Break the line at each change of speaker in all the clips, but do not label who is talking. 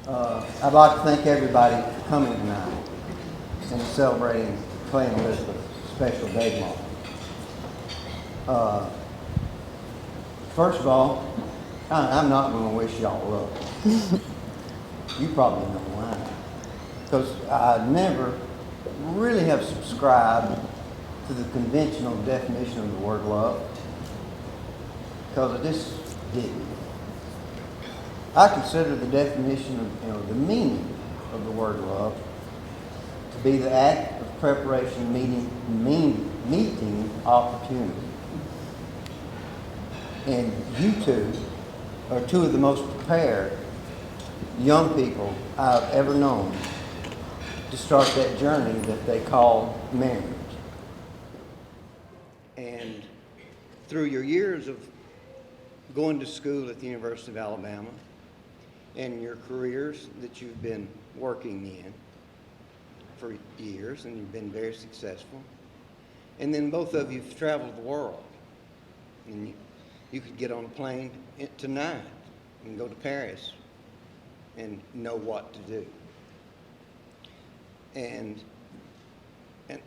I'd like to thank everybody for coming tonight and celebrating Clay and Elizabeth's special day moment. First of all, I'm not going to wish y'all luck. You probably know why. Because I never really have subscribed to the conventional definition of the word love. Because I just didn't. I consider the definition of, the meaning of the word love to be the act of preparation meeting opportunity. And you two are two of the most prepared young people I've ever known to start that journey that they call marriage. And through your years of going to school at the University of Alabama and your careers that you've been working in for years, and you've been very successful, and then both of you have traveled the world. And you could get on a plane tonight and go to Paris and know what to do. And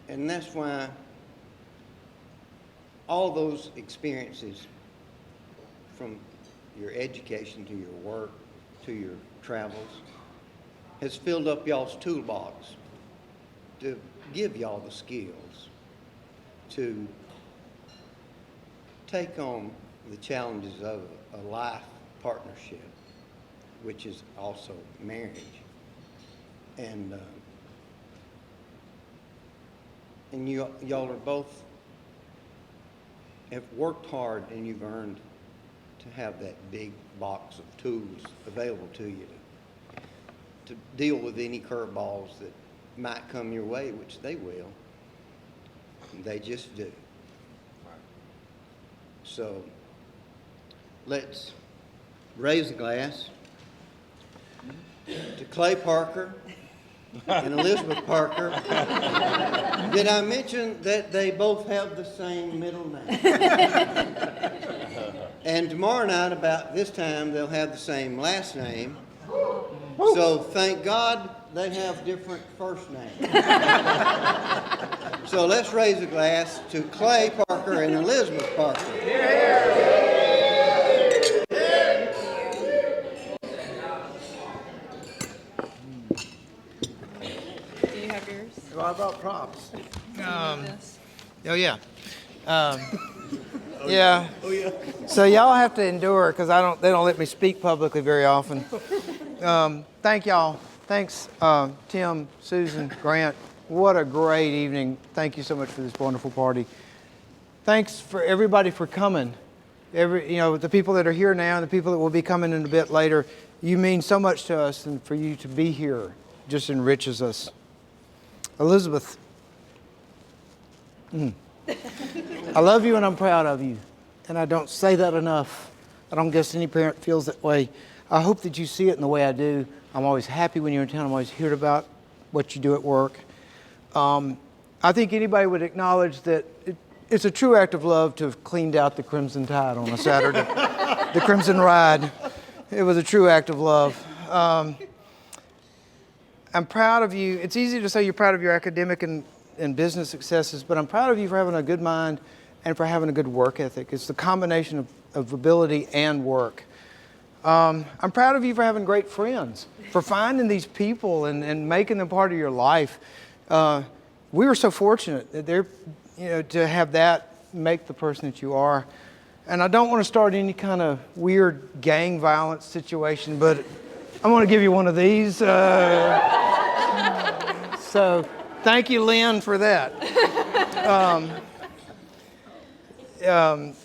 that's why all those experiences, from your education to your work to your travels, has filled up y'all's toolbox to give y'all the skills to take on the challenges of a life partnership, which is also marriage. And y'all are both have worked hard, and you've earned to have that big box of tools available to you to deal with any curveballs that might come your way, which they will. They just do. So let's raise a glass to Clay Parker and Elizabeth Parker. Did I mention that they both have the same middle name? And tomorrow night, about this time, they'll have the same last name. So thank God they have different first names. So let's raise a glass to Clay Parker and Elizabeth Parker.
Do you have yours?
What about props?
Oh yeah. Yeah. Oh yeah. So y'all have to endure because they don't let me speak publicly very often. Thank y'all. Thanks, Tim, Susan, Grant. What a great evening. Thank you so much for this wonderful party. Thanks for everybody for coming. The people that are here now and the people that will be coming in a bit later, you mean so much to us, and for you to be here just enriches us. Elizabeth, I love you and I'm proud of you. And I don't say that enough. I don't guess any parent feels that way. I hope that you see it in the way I do. I'm always happy when you're in town. I'm always hearing about what you do at work. I think anybody would acknowledge that it's a true act of love to have cleaned out the Crimson Tide on a Saturday. The Crimson Ride. It was a true act of love. I'm proud of you. It's easy to say you're proud of your academic and business successes, but I'm proud of you for having a good mind and for having a good work ethic. It's the combination of ability and work. I'm proud of you for having great friends, for finding these people and making them part of your life. We were so fortunate that to have that make the person that you are. And I don't want to start any kind of weird gang violence situation, but I want to give you one of these. So thank you, Lynn, for that. I'm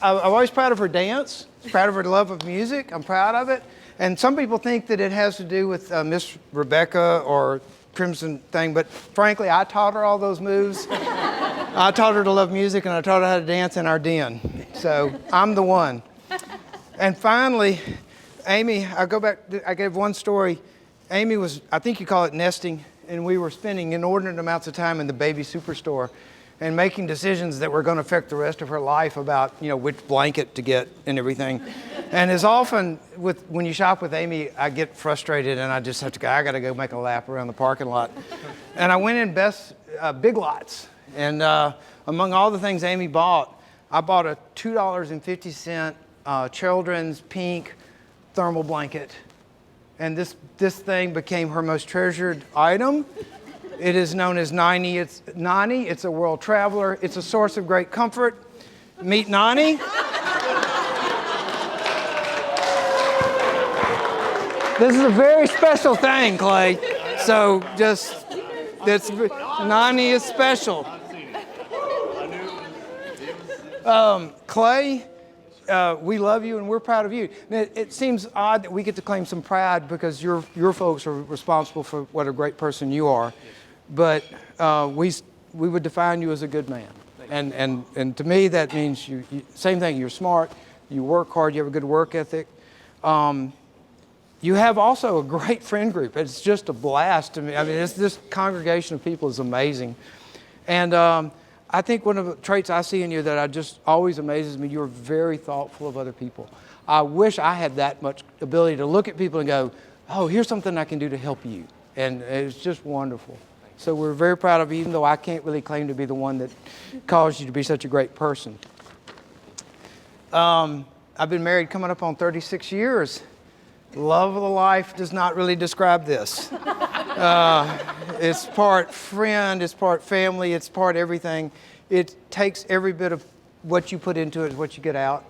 always proud of her dance, proud of her love of music. I'm proud of it. And some people think that it has to do with Miss Rebecca or Crimson thing, but frankly, I taught her all those moves. I taught her to love music, and I taught her how to dance in our den. So I'm the one. And finally, Amy, I gave one story. Amy was, I think you call it nesting, and we were spending inordinate amounts of time in the baby superstore. and making decisions that were going to affect the rest of her life about, which blanket to get and everything. And as often when you shop with Amy, I get frustrated and I just have to go, I got to go make a lap around the parking lot. And I went in Big Lots. And among all the things Amy bought, I bought a $2.50 children's pink thermal blanket. And this thing became her most treasured item. It is known as Nani. It's a world traveler. It's a source of great comfort. Meet Nani. This is a very special thing, Clay. So Nani is special. Clay, we love you and we're proud of you. It seems odd that we get to claim some pride because your folks are responsible for what a great person you are, but we would define you as a good man. And to me that means you same thing. You're smart, you work hard, you have a good work ethic. You have also a great friend group. It's just a blast to me. I mean, this congregation of people is amazing, and I think one of the traits I see in you that just always amazes me, you're very thoughtful of other people. I wish I had that much ability to look at people and go, oh, here's something I can do to help you. And it's just wonderful. So we're very proud of you, even though I can't really claim to be the one that caused you to be such a great person. I've been married coming up on 36 years. Love of the life does not really describe this. It's part friend, it's part family, it's part everything. It takes every bit of what you put into it is what you get out.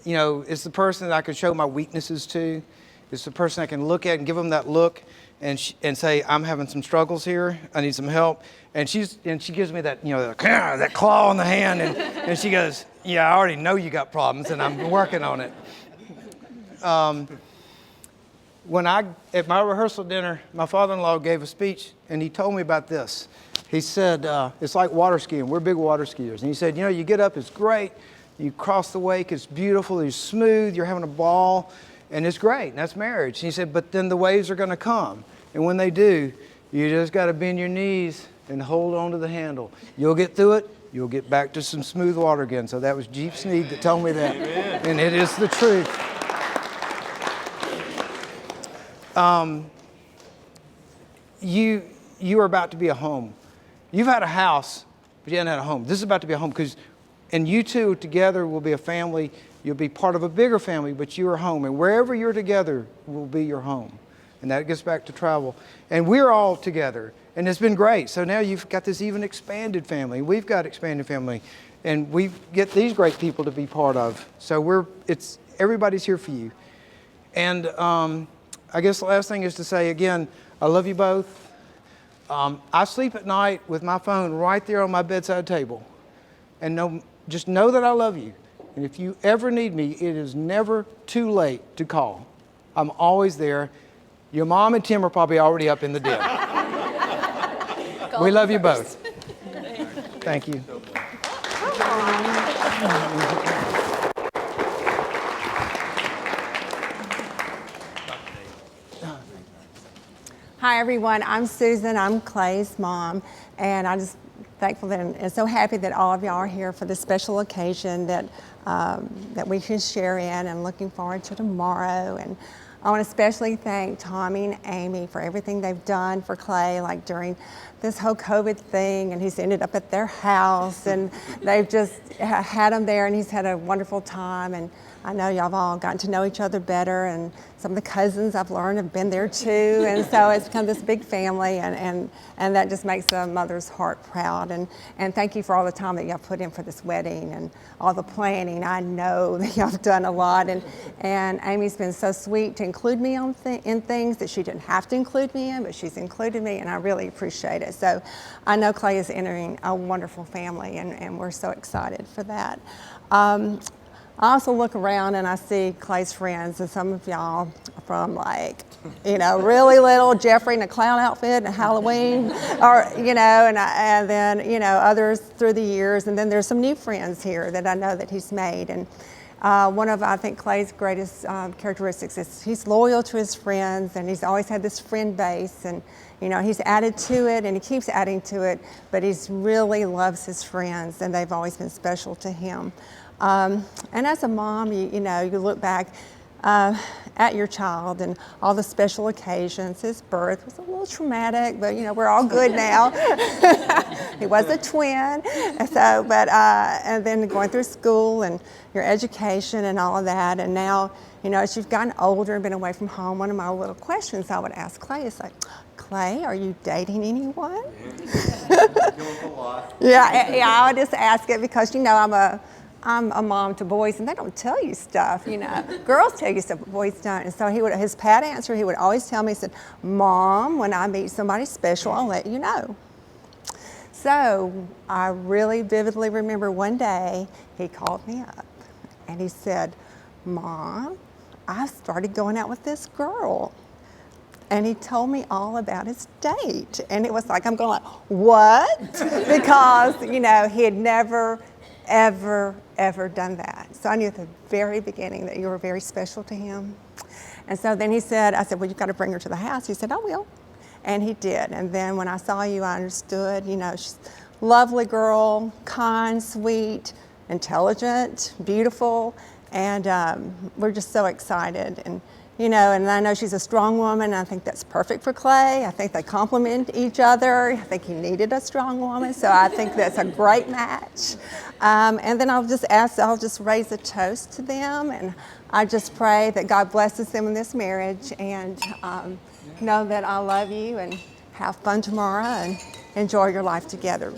It's the person that I can show my weaknesses to. It's the person I can look at and give them that look and say, I'm having some struggles here, I need some help. And she gives me that, that claw on the hand and she goes, yeah, I already know you got problems and I'm working on it. At my rehearsal dinner, my father-in-law gave a speech, and he told me about this. He said, it's like water skiing. We're big water skiers. And he said, you get up, it's great. You cross the wake, it's beautiful, it's smooth, you're having a ball, and it's great, and that's marriage. And he said, but then the waves are going to come. And when they do, you just got to bend your knees and hold on to the handle. You'll get through it. You'll get back to some smooth water again. So that was Jeep Sneed that told me that. Amen. And it is the truth. You are about to be a home. You've had a house, but you haven't had a home. This is about to be a home and you two together will be a family. You'll be part of a bigger family, but you are home. And wherever you're together will be your home. And that gets back to travel. And we're all together. And it's been great. So now you've got this even expanded family. We've got expanded family. And we get these great people to be part of. So everybody's here for you. And I guess the last thing is to say, again, I love you both. I sleep at night with my phone right there on my bedside table. And just know that I love you. And if you ever need me, it is never too late to call. I'm always there. Your mom and Tim are probably already up in the den. We love you both. Thank you.
Hi everyone, I'm Susan, I'm Clay's mom, and I'm just thankful and so happy that all of y'all are here for this special occasion that we can share in, and looking forward to tomorrow. And I want to especially thank Tommy and Amy for everything they've done for Clay, like during this whole COVID thing, and he's ended up at their house, and they've just had him there, and he's had a wonderful time. And I know y'all have all gotten to know each other better, and some of the cousins I've learned have been there too, and so it's become this big family, and that just makes a mother's heart proud. And thank you for all the time that y'all put in for this wedding and all the planning. I know that y'all have done a lot, and Amy's been so sweet to include me in things that she didn't have to include me in, but she's included me, and I really appreciate it. So I know Clay is entering a wonderful family, and we're so excited for that. I also look around and I see Clay's friends, and some of y'all from really little Jeffrey in a clown outfit and Halloween, and then, others through the years. And then there's some new friends here that I know that he's made. One of, I think, Clay's greatest characteristics is he's loyal to his friends, and he's always had this friend base, and he's added to it, and he keeps adding to it, but he's really loves his friends, and they've always been special to him. And as a mom, you look back at your child and all the special occasions. His birth was a little traumatic, but we're all good now. He was a twin, and then going through school and your education and all of that, and now as you've gotten older and been away from home, one of my little questions I would ask Clay is like, Clay, are you dating anyone? Yeah, I would just ask it because I'm a mom to boys, and they don't tell you stuff, Girls tell you stuff, but boys don't. And so his pat answer, he would always tell me, he said, Mom, when I meet somebody special, I'll let you know. So I really vividly remember one day he called me up and he said, Mom, I started going out with this girl. And he told me all about his date. And it was like, I'm going like, what? Because, he had never, ever done that. So I knew at the very beginning that you were very special to him. And so then I said, well, you've got to bring her to the house. He said, I will. And he did. And then when I saw you, I understood, she's a lovely girl, kind, sweet, intelligent, beautiful. And we're just so excited. And and I know she's a strong woman. And I think that's perfect for Clay. I think they complement each other. I think he needed a strong woman. So I think that's a great match. And then I'll just raise a toast to them. And I just pray that God blesses them in this marriage. And know that I love you, and have fun tomorrow and enjoy your life together.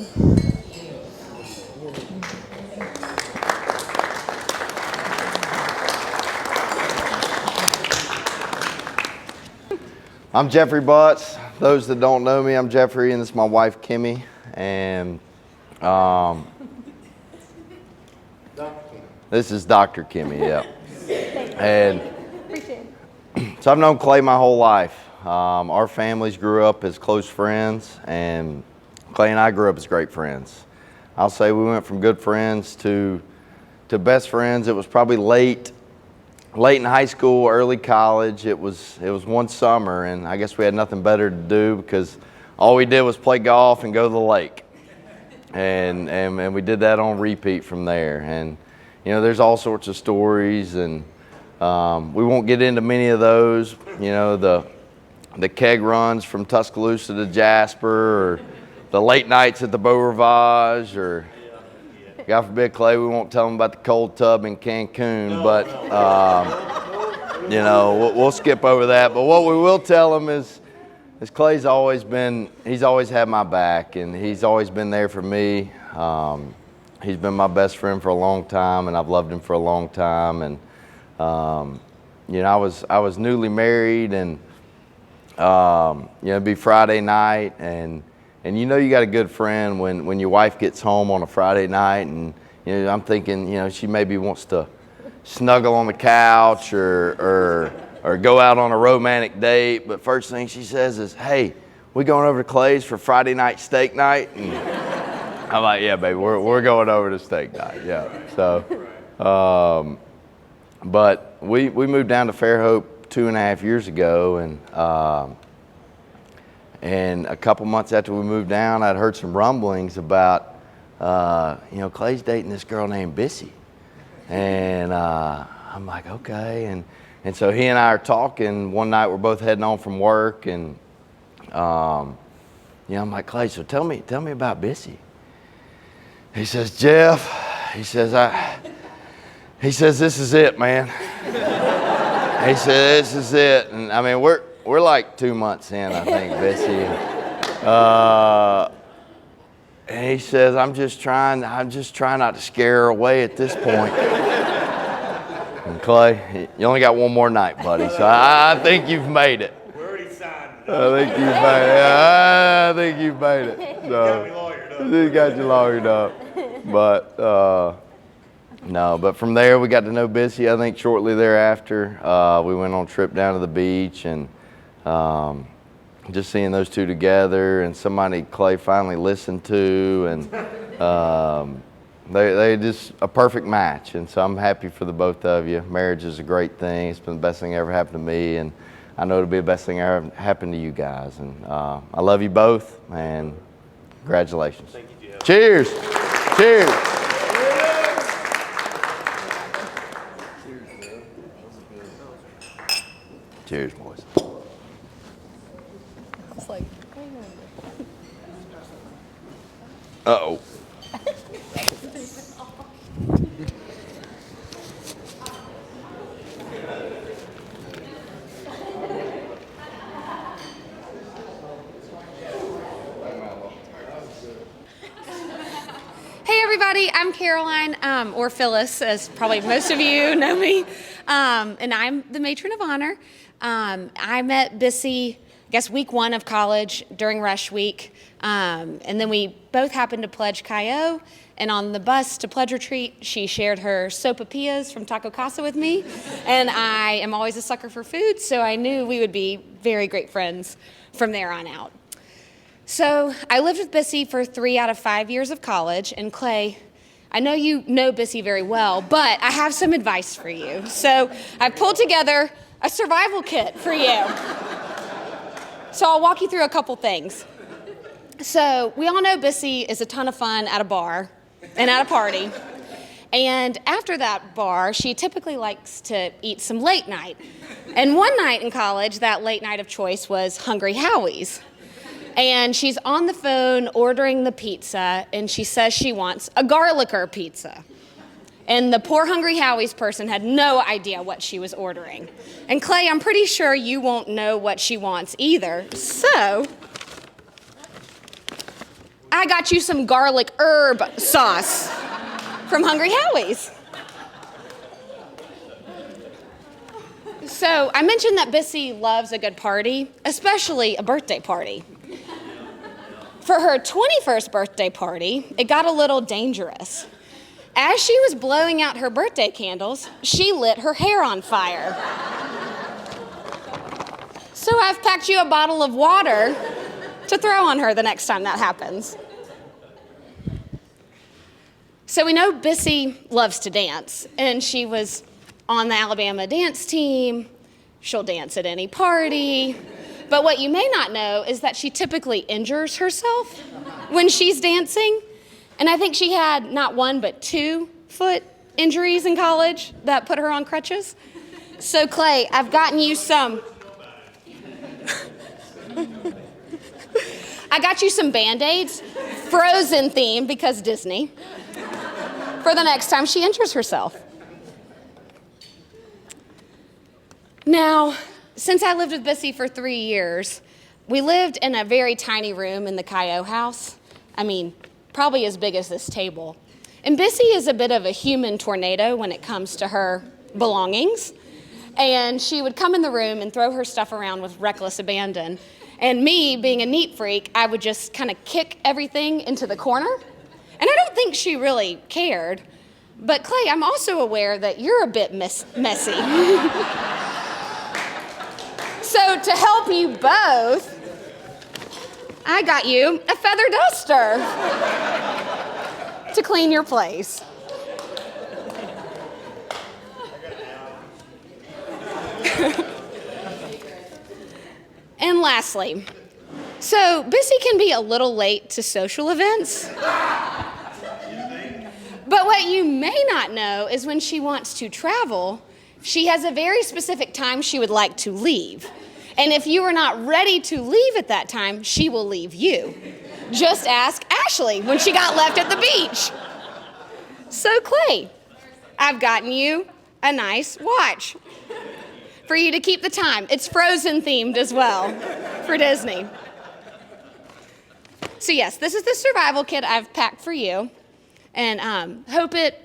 I'm Jeffrey Butts. Those that don't know me, I'm Jeffrey, and this is my wife, Kimmy. And this is Dr. Kimmy, yeah. And so I've known Clay my whole life. Our families grew up as close friends, and Clay and I grew up as great friends. I'll say we went from good friends to best friends. It was probably late in high school, early college. It was one summer, and I guess we had nothing better to do because all we did was play golf and go to the lake. And we did that on repeat from there. And there's all sorts of stories, and we won't get into many of those. The keg runs from Tuscaloosa to Jasper, or the late nights at the Beau Rivage, or God forbid, Clay, we won't tell them about the cold tub in Cancun, but we'll skip over that. But what we will tell them is Clay's he's always had my back, and he's always been there for me. He's been my best friend for a long time, and I've loved him for a long time. And I was newly married, and it'd be Friday night, and you got a good friend when your wife gets home on a Friday night, and I'm thinking she maybe wants to snuggle on the couch or go out on a romantic date, but first thing she says is, "Hey, we going over to Clay's for Friday night steak night?" And I'm like, "Yeah, baby, we're going over to steak night." Yeah. So, but we moved down to Fairhope 2.5 years ago, and a couple months after we moved down, I'd heard some rumblings about, Clay's dating this girl named Bissy. And I'm like, okay. And so he and I are talking. One night we're both heading home from work, and I'm like, Clay, so tell me about Bissy. He says, Jeff, he says, this is it, man. He said, this is it. And I mean, we're like 2 months in, I think, Bissy. And he says, I'm just trying not to scare her away at this point. And Clay, you only got one more night, buddy. So I think you've made it.
We already signed it.
I think you've made it. So,
Got me lawyered up.
He got you lawyered up. But no, but from there we got to know Bissy. I think shortly thereafter, we went on a trip down to the beach, and just seeing those two together, and somebody Clay finally listened to, and They just a perfect match, and so I'm happy for the both of you. Marriage is a great thing. It's been the best thing that ever happened to me, and I know it'll be the best thing ever happened to you guys. And I love you both, and congratulations.
Thank you, Jeff.
Cheers. Cheers. Cheers, boys.
It's like,
Uh-oh.
hey everybody, I'm Caroline, or Phyllis, as probably most of you know me, and I'm the matron of honor. I met Bissy, I guess week 1 of college during rush week, and then we both happened to pledge Chi O, and on the bus to pledge retreat, she shared her sopapillas from Taco Casa with me, and I am always a sucker for food, so I knew we would be very great friends from there on out. So I lived with Bissy for 3 out of 5 years of college, and Clay, I know you know Bissy very well, but I have some advice for you. So I pulled together a survival kit for you. So I'll walk you through a couple things. So we all know Bissy is a ton of fun at a bar and at a party. And after that bar, she typically likes to eat some late night. And one night in college, that late night of choice was Hungry Howie's. And she's on the phone ordering the pizza, and she says she wants a garlicker pizza. And the poor Hungry Howie's person had no idea what she was ordering. And Clay, I'm pretty sure you won't know what she wants either. So I got you some garlic herb sauce from Hungry Howie's. So I mentioned that Bissy loves a good party, especially a birthday party. For her 21st birthday party, it got a little dangerous. As she was blowing out her birthday candles, she lit her hair on fire. So I've packed you a bottle of water to throw on her the next time that happens. So we know Bissy loves to dance, and she was on the Alabama dance team. She'll dance at any party. But what you may not know is that she typically injures herself when she's dancing. And I think she had not 1, but 2 foot injuries in college that put her on crutches. So Clay, I've gotten you some. I got you some Band-Aids, Frozen theme because Disney, for the next time she injures herself. Now, since I lived with Bissy for 3 years, we lived in a very tiny room in the Chi O house. I mean, probably as big as this table. And Bissy is a bit of a human tornado when it comes to her belongings. And she would come in the room and throw her stuff around with reckless abandon. And me, being a neat freak, I would just kind of kick everything into the corner. And I don't think she really cared. But Clay, I'm also aware that you're a bit messy. So to help you both, I got you a feather duster to clean your place. And lastly, so Bissy can be a little late to social events. But what you may not know is when she wants to travel, she has a very specific time she would like to leave. And if you are not ready to leave at that time, she will leave you. Just ask Ashley when she got left at the beach. So Clay, I've gotten you a nice watch for you to keep the time. It's Frozen themed as well for Disney. So yes, this is the survival kit I've packed for you, and hope it,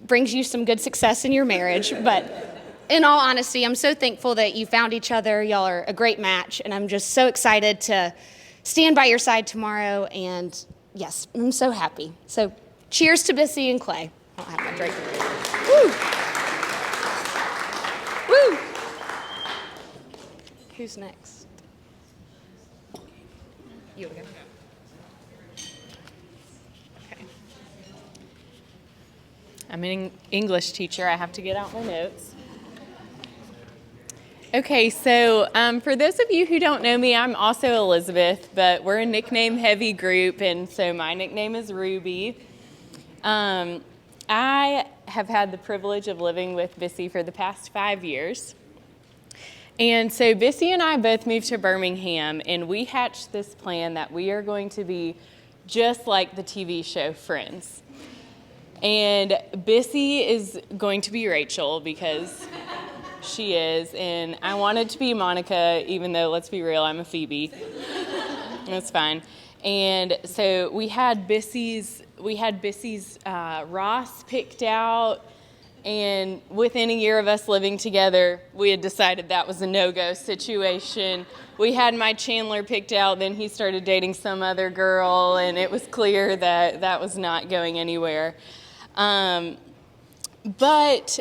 brings you some good success in your marriage. But in all honesty, I'm so thankful that you found each other. Y'all are a great match, and I'm just so excited to stand by your side tomorrow. And yes, I'm so happy. So cheers to Bissy and Clay. I'll have my drink. Woo! Woo! Who's next? You again. Okay.
I'm an English teacher. I have to get out my notes. Okay, so for those of you who don't know me, I'm also Elizabeth, but we're a nickname-heavy group, and so my nickname is Ruby. I have had the privilege of living with Bissy for the past 5 years. And so Bissy and I both moved to Birmingham, and we hatched this plan that we are going to be just like the TV show Friends. And Bissy is going to be Rachel because she is, and I wanted to be Monica, even though, let's be real, I'm a Phoebe. That's fine. And so we had Bissy's Ross picked out, and within a year of us living together, we had decided that was a no-go situation. We had my Chandler picked out, then he started dating some other girl, and it was clear that that was not going anywhere. But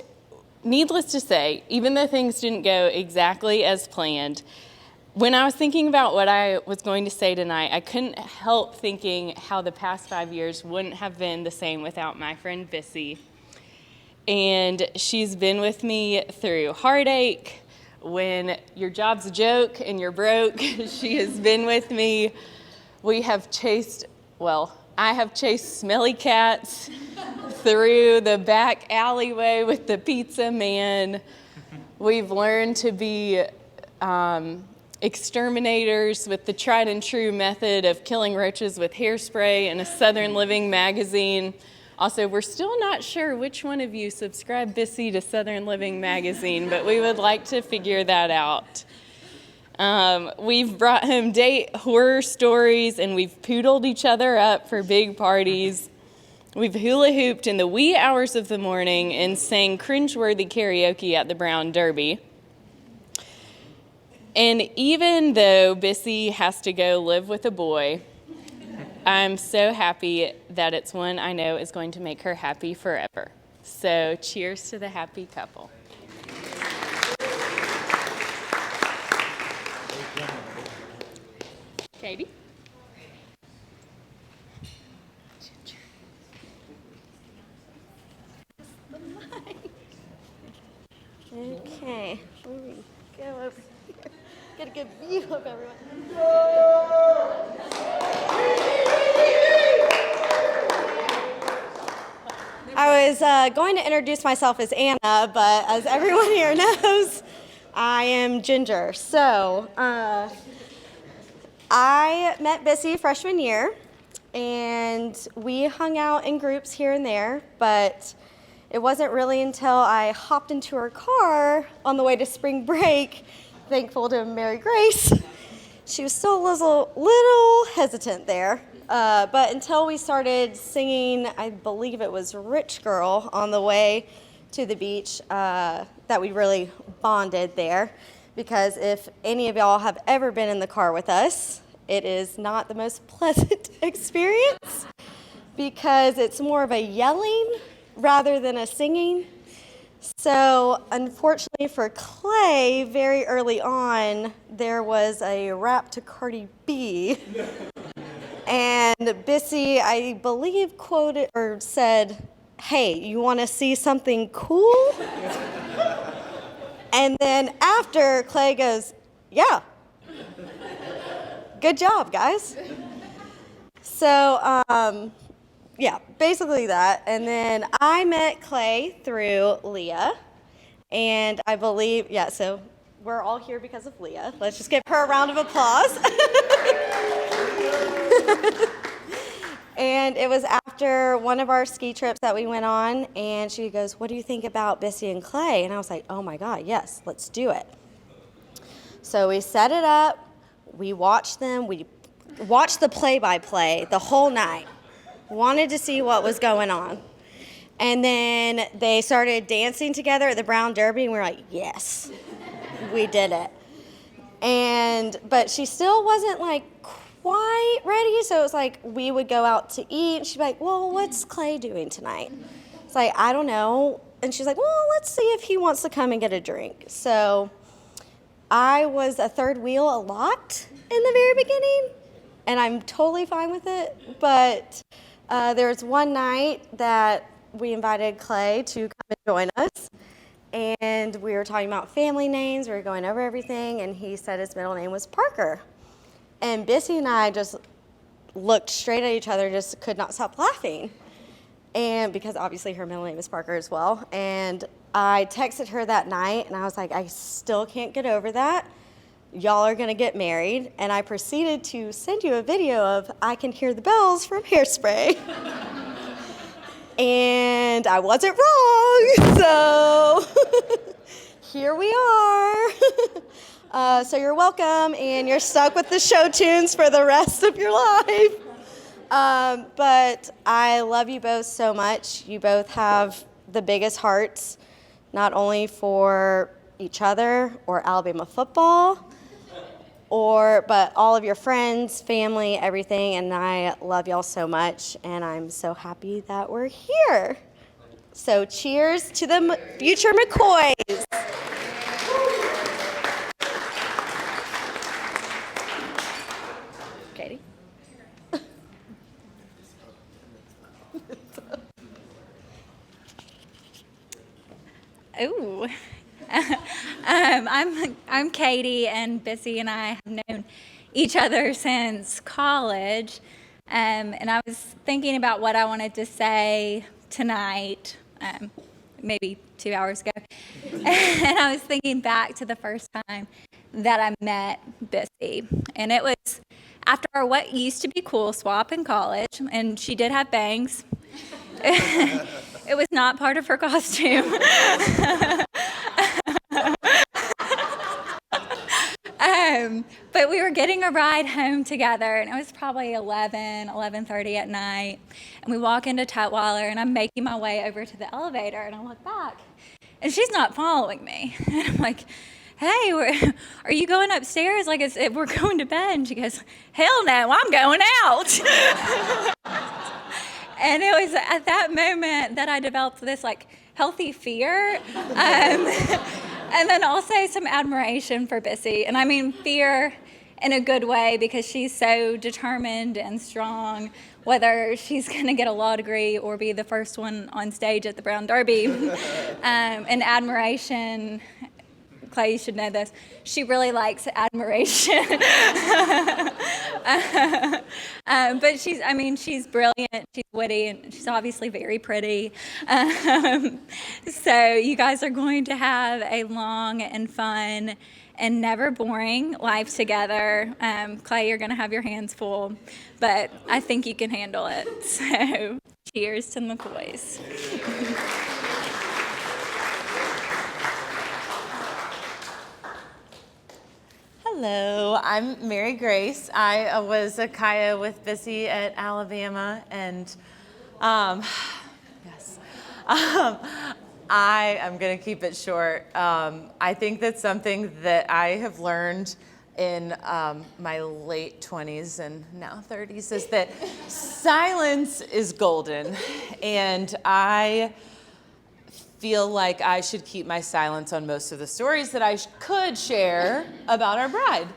needless to say, even though things didn't go exactly as planned, when I was thinking about what I was going to say tonight, I couldn't help thinking how the past 5 years wouldn't have been the same without my friend Bissy. And she's been with me through heartache, when your job's a joke and you're broke. She has been with me. I have chased smelly cats through the back alleyway with the pizza man. We've learned to be exterminators with the tried and true method of killing roaches with hairspray in a Southern Living magazine. Also, we're still not sure which one of you subscribed Bissy to Southern Living magazine, but we would like to figure that out. We've brought home date horror stories, and we've poodled each other up for big parties. We've hula hooped in the wee hours of the morning and sang cringeworthy karaoke at the Brown Derby. And even though Bissy has to go live with a boy, I'm so happy that it's one I know is going to make her happy forever. So cheers to the happy couple. Katie?
Okay, let me go over here. Get a good view of everyone. I was going to introduce myself as Anna, but as everyone here knows, I am Ginger. So, I met Bissy freshman year, and we hung out in groups here and there, but it wasn't really until I hopped into her car on the way to spring break, thankful to Mary Grace. She was still a little hesitant there, but until we started singing, I believe it was Rich Girl on the way to the beach, that we really bonded there. Because if any of y'all have ever been in the car with us, it is not the most pleasant experience because it's more of a yelling rather than a singing. So unfortunately for Clay, very early on, there was a rap to Cardi B. And Bissy, I believe, quoted or said, "Hey, you want to see something cool?" And then after, Clay goes, "Yeah. Good job, guys." So, yeah, basically that. And then I met Clay through Leah. And I believe, yeah, so we're all here because of Leah. Let's just give her a round of applause. And it was after one of our ski trips that we went on, and she goes, "What do you think about Bissy and Clay?" And I was like, "Oh my God, yes, let's do it." So we set it up, we watched them, we watched the play-by-play the whole night, wanted to see what was going on. And then they started dancing together at the Brown Derby, and we were like, yes, we did it. But she still wasn't like quite ready, so it was like we would go out to eat, and she'd be like, "Well, what's Clay doing tonight?" It's like, "I don't know." And she's like, "Well, let's see if he wants to come and get a drink." So I was a third wheel a lot in the very beginning, and I'm totally fine with it. But there was one night that we invited Clay to come and join us. And we were talking about family names. We were going over everything. And he said his middle name was Parker. And Bissy and I just looked straight at each other, just could not stop laughing. And because obviously her middle name is Parker as well. And I texted her that night and I was like, I still can't get over that. Y'all are gonna get married. And I proceeded to send you a video of I Can Hear the Bells from Hairspray. And I wasn't wrong, so here we are. So you're welcome, and you're stuck with the show tunes for the rest of your life. But I love you both so much. You both have the biggest hearts, not only for each other or Alabama football, but all of your friends, family, everything, and I love y'all so much, and I'm so happy that we're here. So cheers to the future McCoys. Katie?
Ooh. I'm Katie, and Bissy and I have known each other since college. And I was thinking about what I wanted to say tonight, maybe 2 hours ago. And I was thinking back to the first time that I met Bissy. And it was after what used to be cool swap in college, and she did have bangs. It was not part of her costume. But we were getting a ride home together, and it was probably 11:30 at night. And we walk into Tutwiler, and I'm making my way over to the elevator, and I look back, and she's not following me. And I'm like, hey, are you going upstairs? Like, we're going to bed. And she goes, hell no, I'm going out. And it was at that moment that I developed this healthy fear, and then also some admiration for Bissy. And I mean fear in a good way, because she's so determined and strong, whether she's going to get a law degree or be the first one on stage at the Brown Derby. And admiration, Clay, you should know this, she really likes admiration. But she's brilliant, she's witty, and she's obviously very pretty. So you guys are going to have a long and fun and never boring life together. Clay, you're going to have your hands full, but I think you can handle it. So cheers to McCoys.
Hello, I'm Mary Grace. I was a Kaya with Bissy at Alabama, and I'm going to keep it short. I think that's something that I have learned in my late 20s and now 30s is that silence is golden, and I feel like I should keep my silence on most of the stories that I could share about our bride.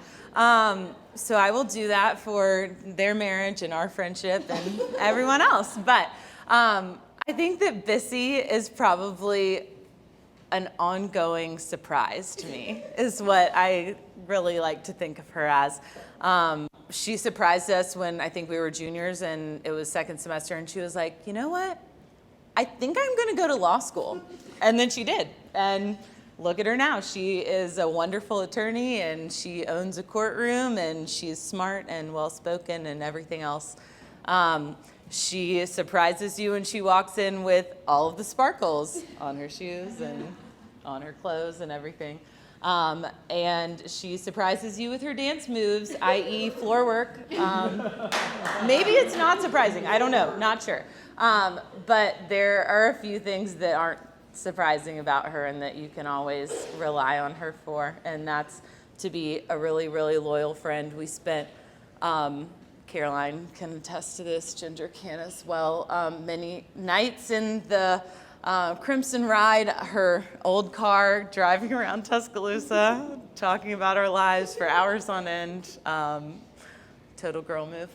So I will do that for their marriage and our friendship and everyone else. But I think that Bissy is probably an ongoing surprise to me, is what I really like to think of her as. She surprised us when I think we were juniors and it was second semester, and she was like, you know what? I think I'm going to go to law school. And then she did. And look at her now. She is a wonderful attorney, and she owns a courtroom, and she's smart and well-spoken and everything else. She surprises you when she walks in with all of the sparkles on her shoes and on her clothes and everything. And she surprises you with her dance moves, i.e. floor work. Maybe it's not surprising. I don't know. Not sure. But there are a few things that aren't surprising about her and that you can always rely on her for, and that's to be a really, really loyal friend. We spent, Caroline can attest to this, Ginger can as well, many nights in the Crimson Ride, her old car, driving around Tuscaloosa, talking about our lives for hours on end, total girl move.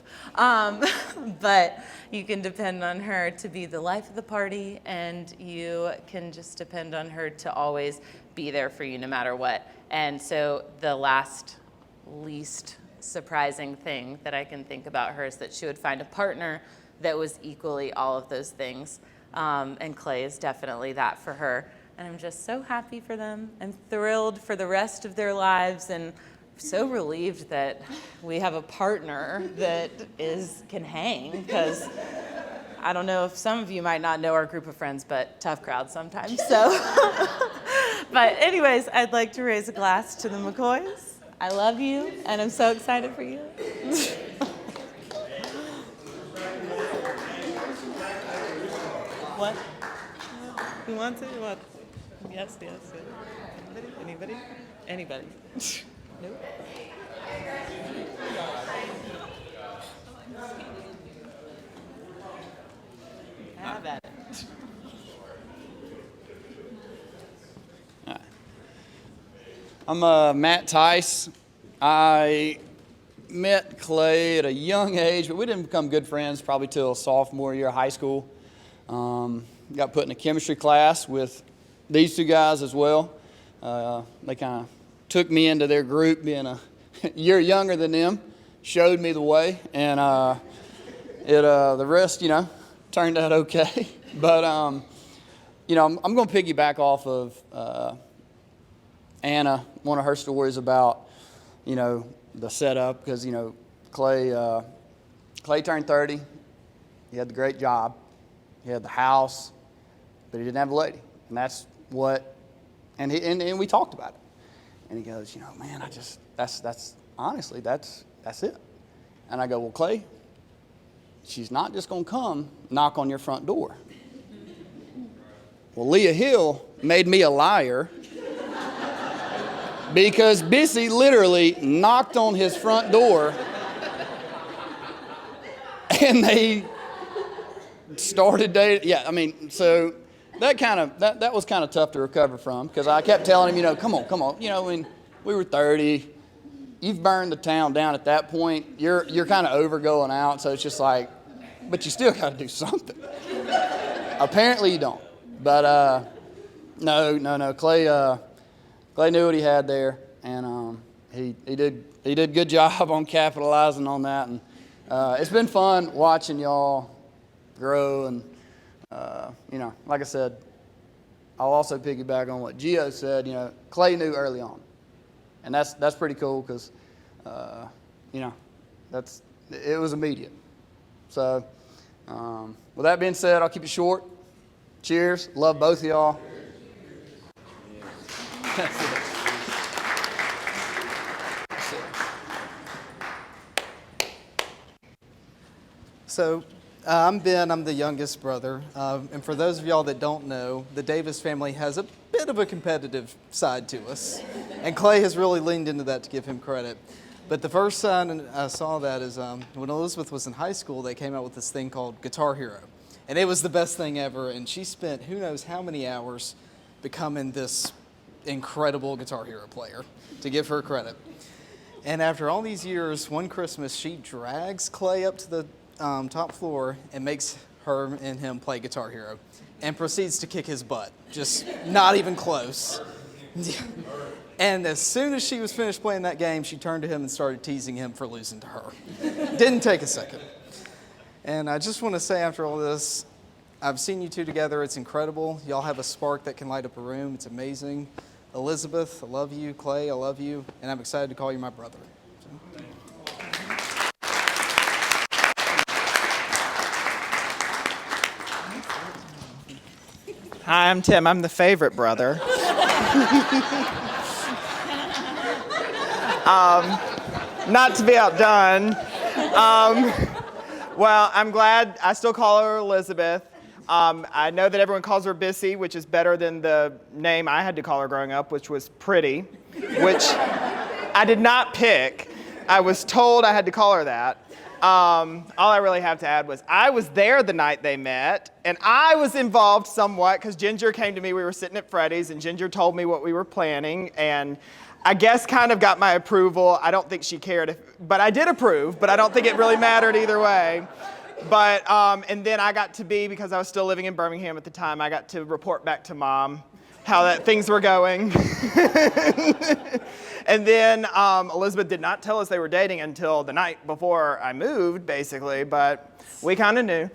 But you can depend on her to be the life of the party, and you can just depend on her to always be there for you no matter what. And so the least surprising thing that I can think about her is that she would find a partner that was equally all of those things. And Clay is definitely that for her. And I'm just so happy for them. I'm thrilled for the rest of their lives, and so relieved that we have a partner that can hang, because I don't know if some of you might not know our group of friends, but tough crowd sometimes. So, but anyways, I'd like to raise a glass to the McCoys. I love you, and I'm so excited for you. What? Who wants it? What? Yes. Anybody? Anybody? Nope. Have at it.
I'm Matt Tice. I met Clay at a young age, but we didn't become good friends probably till sophomore year of high school. Got put in a chemistry class with these two guys as well. They kind of took me into their group, being a year younger than them, showed me the way, and the rest, turned out okay. But I'm going to piggyback off of Anna, one of her stories about, the setup, because, Clay turned 30. He had the great job. He had the house, but he didn't have a lady. And that's what, and we talked about it. And he goes, man, honestly, that's it. And I go, well, Clay, she's not just going to come knock on your front door. Well, Leah Hill made me a liar because Bissy literally knocked on his front door and they started dating. Yeah, so that was kind of tough to recover from, because I kept telling him, come on. When we were 30, you've burned the town down at that point. You're kind of over going out, so it's just like, but you still got to do something. Apparently you don't. But no. Clay knew what he had there, and he did a good job on capitalizing on that. And it's been fun watching y'all grow. And like I said, I'll also piggyback on what Gio said. Clay knew early on, and that's pretty cool, because it was immediate. So with that being said, I'll keep it short. Cheers. Love both of y'all.
So I'm Ben, I'm the youngest brother, and for those of y'all that don't know, the Davis family has a bit of a competitive side to us, and Clay has really leaned into that, to give him credit. But the first sign I saw that is when Elizabeth was in high school, they came out with this thing called Guitar Hero, and it was the best thing ever, and she spent who knows how many hours becoming this incredible Guitar Hero player, to give her credit. And after all these years, one Christmas, she drags Clay up to the top floor and makes her and him play Guitar Hero, and proceeds to kick his butt. Just not even close. And as soon as she was finished playing that game, she turned to him and started teasing him for losing to her. Didn't take a second. And I just want to say, after all this, I've seen you two together. It's incredible. Y'all have a spark that can light up a room. It's amazing. Elizabeth, I love you. Clay, I love you. And I'm excited to call you my brother.
Hi, I'm Tim. I'm the favorite brother. Not to be outdone. Well, I'm glad. I still call her Elizabeth. I know that everyone calls her Bissy, which is better than the name I had to call her growing up, which was Pretty, which I did not pick. I was told I had to call her that. All I really have to add was I was there the night they met, and I was involved somewhat because Ginger came to me. We were sitting at Freddy's, and Ginger told me what we were planning, and I guess kind of got my approval. I don't think she cared, but I did approve, but I don't think it really mattered either way. But, and then I got to be, because I was still living in Birmingham at the time, I got to report back to Mom how things were going. And then Elizabeth did not tell us they were dating until the night before I moved, basically, but we kind of knew.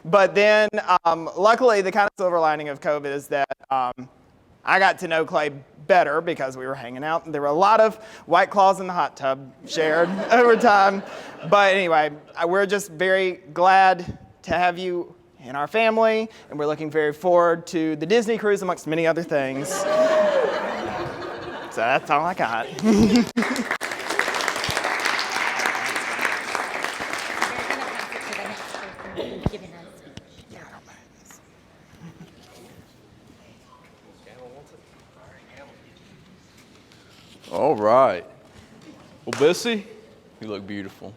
But then, luckily, the kind of silver lining of COVID is that I got to know Clay better because we were hanging out, and there were a lot of White Claws in the hot tub shared over time. But anyway, we're just very glad to have you in our family, and we're looking very forward to the Disney cruise, amongst many other things. So that's all I got.
All right. Well, Bissy, you look beautiful.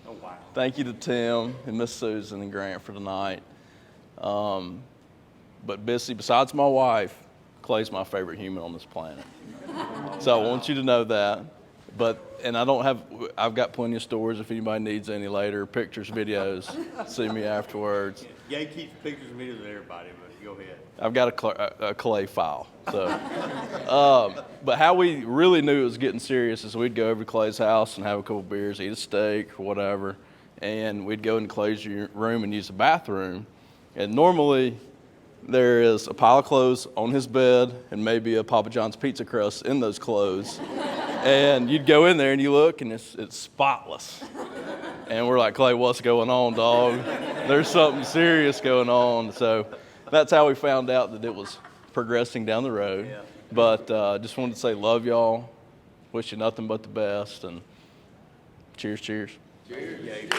Oh, wow. Thank you to Tim and Miss Susan and Grant for tonight. But Bissy, besides my wife, Clay's my favorite human on this planet. So I want you to know that. And I've got plenty of stories if anybody needs any later, pictures, videos, see me afterwards.
Yeah, he keeps pictures and videos of everybody, but go ahead.
I've got a Clay file. So, but how we really knew it was getting serious is we'd go over to Clay's house and have a couple beers, eat a steak or whatever, and we'd go in Clay's room and use the bathroom. And normally there is a pile of clothes on his bed and maybe a Papa John's pizza crust in those clothes. And you'd go in there and you look and it's spotless. And we're like, Clay, what's going on, dog? There's something serious going on. So that's how we found out that it was progressing down the road. Yeah. But just wanted to say love y'all. Wish you nothing but the best. And cheers, cheers. Cheers.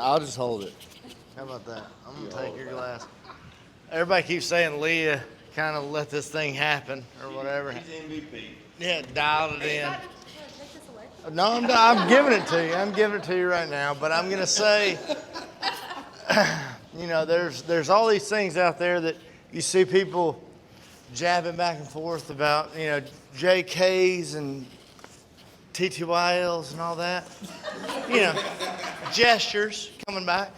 I'll just hold it. How about that? I'm going to take your glass. Everybody keeps saying Leah kind of let this thing happen or whatever.
He's MVP.
Yeah, dialed it in. No, I'm giving it to you. I'm giving it to you right now. But I'm going to say, there's all these things out there that you see people jabbing back and forth about, JKs and TTYLs and all that. Gestures coming back.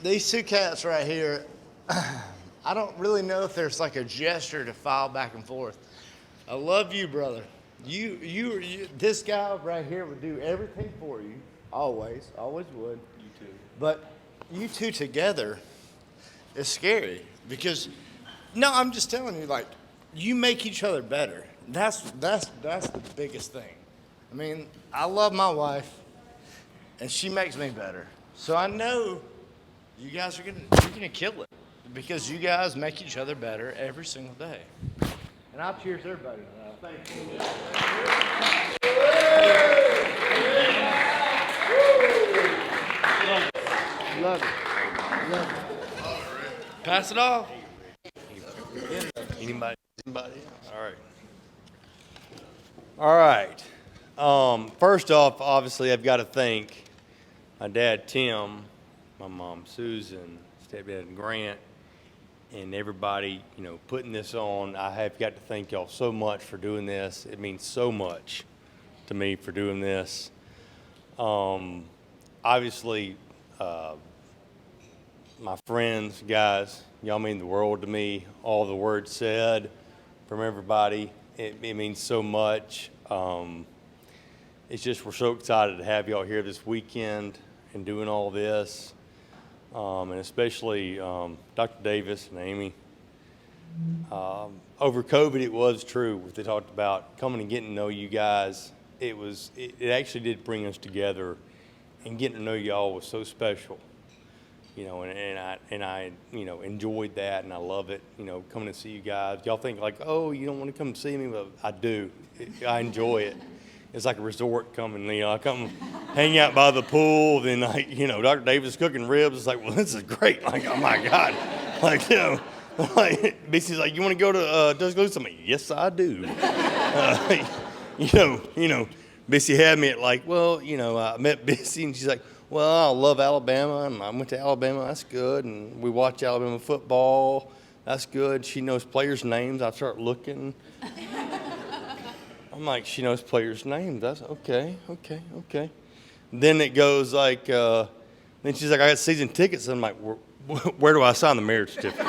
These two cats right here, I don't really know if there's like a gesture to file back and forth. I love you, brother. You this guy right here would do everything for you. Always would. You too. But you two together is scary because, no, I'm just telling you, like, you make each other better. That's the biggest thing. I mean, I love my wife, and she makes me better. So I know you guys you're gonna kill it because you guys make each other better every single day. And I'll cheers everybody tonight. Thank you. Love it. Pass it off.
Anybody? All right. First off, obviously, I've got to thank my dad, Tim, my mom, Susan, stepdad, Grant, and everybody, putting this on. I have got to thank y'all so much for doing this. It means so much to me for doing this. Obviously, my friends, guys, y'all mean the world to me. All the words said from everybody, it means so much. It's just we're so excited to have y'all here this weekend and doing all this. And especially Dr. Davis and Amy. Over COVID, it was true what they talked about, coming and getting to know you guys. It actually did bring us together, and getting to know y'all was so special. And I enjoyed that, and I love it. Coming to see you guys. Y'all think like, oh, you don't want to come see me, but I do. I enjoy it. It's like a resort coming. I come hang out by the pool. Then Dr. Davis cooking ribs. It's like, well, this is great. Like, oh my God, like Like, Bissy's like, you want to go to Tuscaloosa? I'm like, yes, I do. You know, Bissy had me at like, well, I met Bissy and she's like, well, I love Alabama and I went to Alabama. That's good. And we watch Alabama football. That's good. She knows players' names. I start looking. I'm like, she knows players' names. That's okay. Then it goes like, then she's like, I got season tickets. And I'm like, where do I sign the marriage certificate?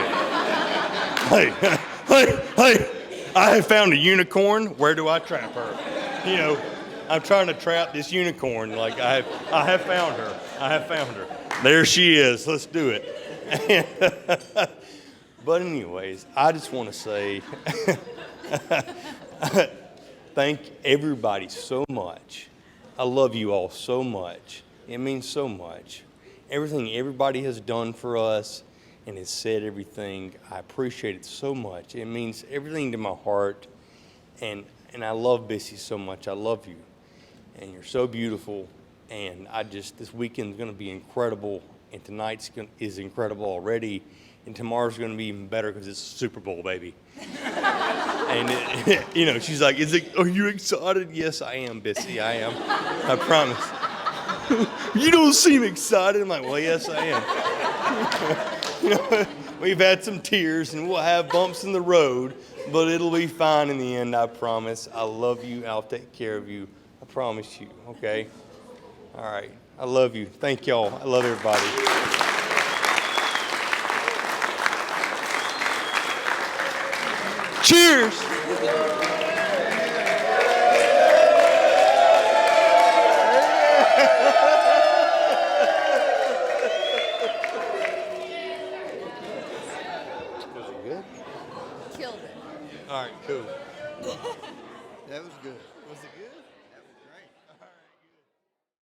hey, I have found a unicorn. Where do I trap her? I'm trying to trap this unicorn. Like I have found her. There she is. Let's do it. But anyways, I just want to say thank everybody so much. I love you all so much. It means so much. Everything everybody has done for us and has said everything, I appreciate it so much. It means everything to my heart. And I love Bissy so much. I love you. And you're so beautiful. And this weekend's going to be incredible. And tonight's is incredible already. And tomorrow's going to be even better because it's Super Bowl, baby. And, she's like, are you excited? Yes, I am, Bissy. I am. I promise. You don't seem excited. I'm like, well, yes, I am. We've had some tears and we'll have bumps in the road, but it'll be fine in the end, I promise. I love you. I'll take care of you. I promise you, okay? All right. I love you. Thank y'all. I love everybody. Cheers! Was it good?
Killed it.
All right, cool. That was good. Was it good?